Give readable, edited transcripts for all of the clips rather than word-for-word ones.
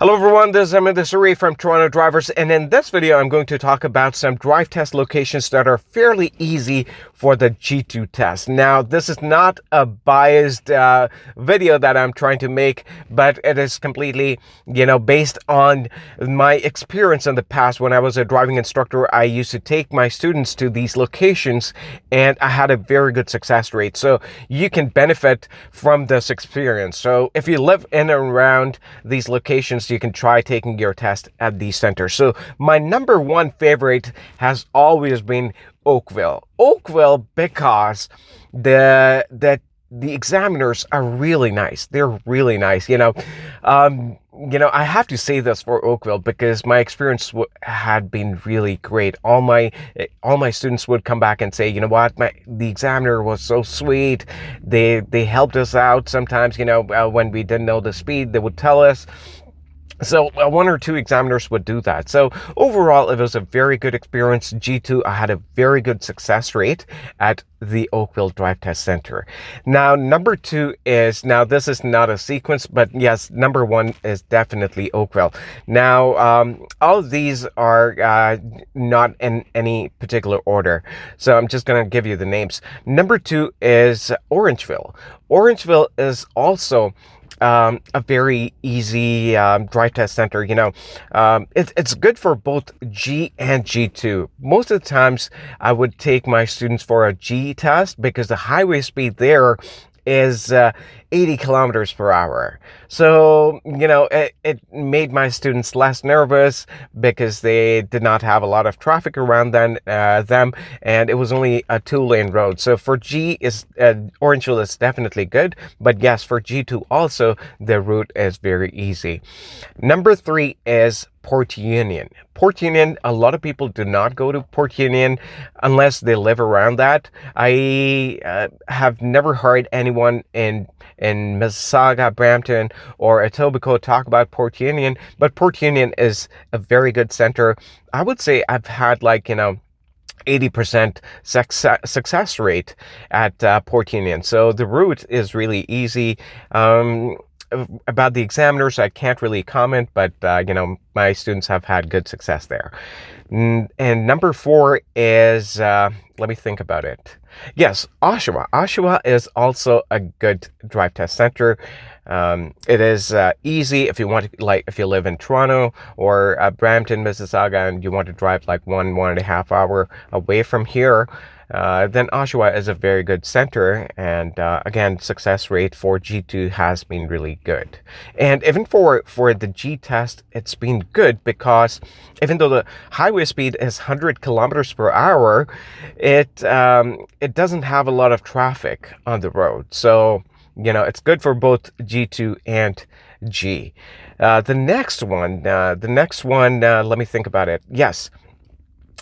Hello everyone, this is Harminder Suri from Toronto Drivers, and in this video I'm going to talk about some drive test locations that are fairly easy for the G2 test. Now, this is not a biased video that I'm trying to make, but it is completely, based on my experience in the past. When I was a driving instructor, I used to take my students to these locations and I had a very good success rate. So you can benefit from this experience. So if you live in and around these locations, you can try taking your test at these centers. So my number one favorite has always been Oakville. Oakville because the examiners are really nice. They're really nice. I have to say this for Oakville because my experience had been really great. All my students would come back and say, you know what, the examiner was so sweet. They helped us out sometimes. When we didn't know the speed, they would tell us. So one or two examiners would do that. So overall, it was a very good experience. G2, I had a very good success rate at the Oakville Drive Test Center. Now, number two is, now this is not a sequence, but yes, number one is definitely Oakville. Now, all of these are not in any particular order. So I'm just going to give you the names. Number two is Orangeville. Orangeville is also a very easy drive test center. It's good for both G and G2. Most of the times I would take my students for a G test because the highway speed there is 80 kilometers per hour. So, it made my students less nervous because they did not have a lot of traffic around them, and it was only a 2-lane road. So for G, Orangeville is definitely good, but yes, for G2 also, the route is very easy. Number three is Port Union. Port Union, a lot of people do not go to Port Union unless they live around that. I have never heard anyone in Mississauga, Brampton, or Etobicoke talk about Port Union, but Port Union is a very good center. I would say I've had 80% success rate at Port Union. So the route is really easy. About the examiners, I can't really comment, but my students have had good success there. And number four is, let me think about it. Yes, Oshawa. Oshawa is also a good drive test center. It is easy if you want to, if you live in Toronto or Brampton, Mississauga, and you want to drive 1.5 hour away from here. Then Oshawa is a very good center, and again, success rate for G2 has been really good. And even for the G test, it's been good because even though the highway speed is 100 kilometers per hour, it doesn't have a lot of traffic on the road. So, it's good for both G2 and G. The next one, let me think about it. Yes.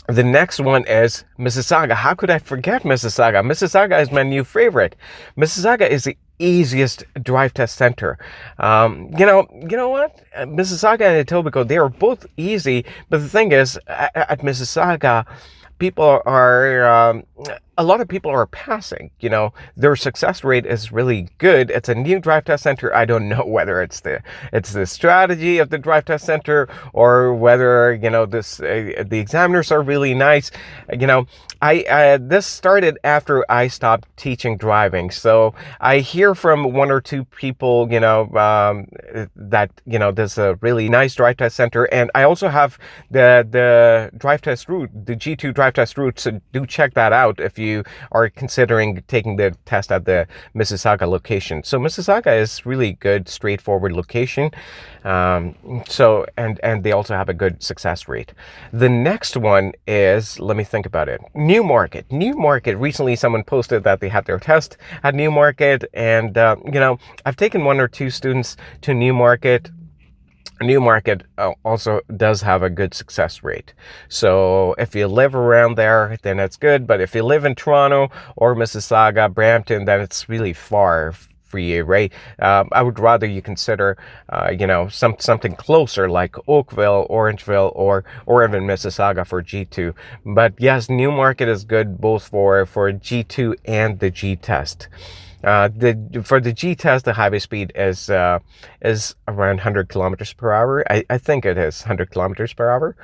The next one is Mississauga. How could I forget Mississauga? Mississauga is my new favorite. Mississauga is the easiest drive test center. You know what? Mississauga and Etobicoke, they are both easy, but the thing is, at Mississauga, a lot of people are passing. Their success rate is really good. It's a new drive test center. I don't know whether it's the strategy of the drive test center or whether the examiners are really nice. This started after I stopped teaching driving, so I hear from one or two people that there's a really nice drive test center, and I also have the drive test route, the G2 drive test route. So do check that out if you are considering taking the test at the Mississauga location. So Mississauga is really good, straightforward location. So they also have a good success rate. The next one is, let me think about it. Newmarket. Recently someone posted that they had their test at Newmarket, and I've taken one or two students to Newmarket. Newmarket also does have a good success rate. So if you live around there, then that's good. But if you live in Toronto or Mississauga, Brampton, then it's really far for you, right? I would rather you consider, something closer like Oakville, Orangeville, or even Mississauga for G2. But yes, Newmarket is good both for G2 and the G test. For the G test, the highway speed is around 100 kilometers per hour. I think it is 100 kilometers per hour,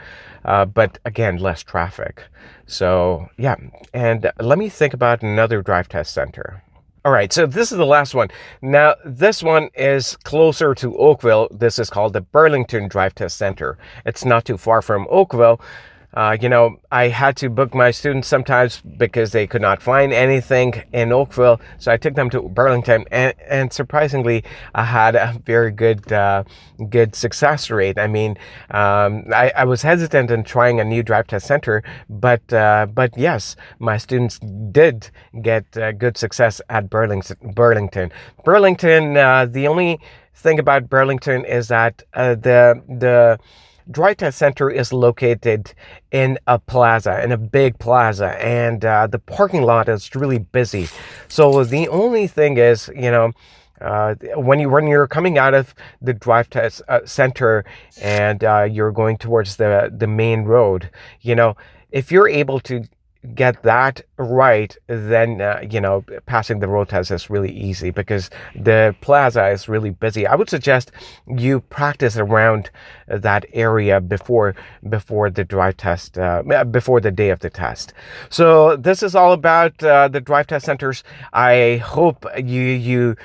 but again, less traffic. So yeah, and let me think about another drive test center. All right, so this is the last one. Now, this one is closer to Oakville. This is called the Burlington Drive Test Center. It's not too far from Oakville. I had to book my students sometimes because they could not find anything in Oakville. So I took them to Burlington, and surprisingly, I had a very good success rate. I mean, I was hesitant in trying a new drive test center, but yes, my students did get good success at Burlington. The only thing about Burlington is that the drive test center is located in a plaza, in a big plaza, and the parking lot is really busy. So the only thing is, when you're coming out of the drive test center and you're going towards the main road, if you're able to get that right, then passing the road test is really easy because the plaza is really busy. I would suggest you practice around that area before the drive test, before the day of the test. So this is all about the drive test centers. I hope you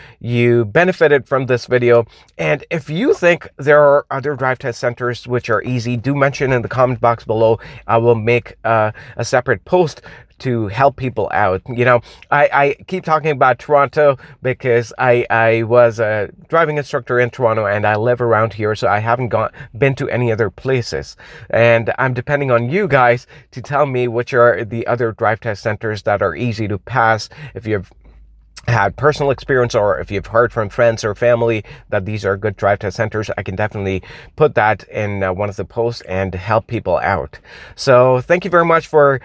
benefited from this video, and if you think there are other drive test centers which are easy, do mention in the comment box below. I will make a separate post to help people out. I keep talking about Toronto because I was a driving instructor in Toronto and I live around here, so I haven't been to any other places. And I'm depending on you guys to tell me which are the other drive test centers that are easy to pass. If you've had personal experience or if you've heard from friends or family that these are good drive test centers, I can definitely put that in one of the posts and help people out. So thank you very much for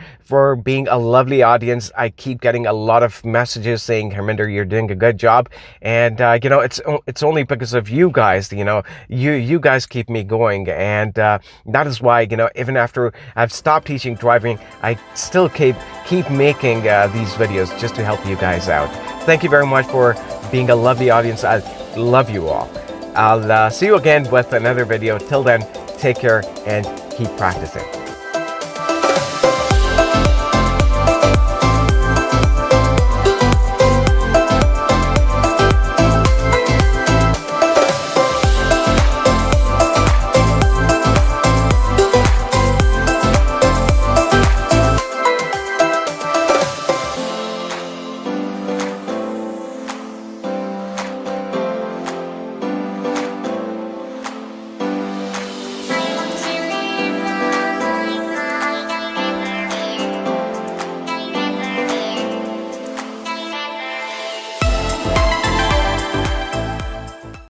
being a lovely audience. I keep getting a lot of messages saying, Harminder, you're doing a good job, and it's only because of you guys. You guys keep me going, and that is why even after I've stopped teaching driving, I still keep making these videos just to help you guys out. Thank you very much for being a lovely audience. I love you all. I'll see you again with another video. Till then, take care and keep practicing.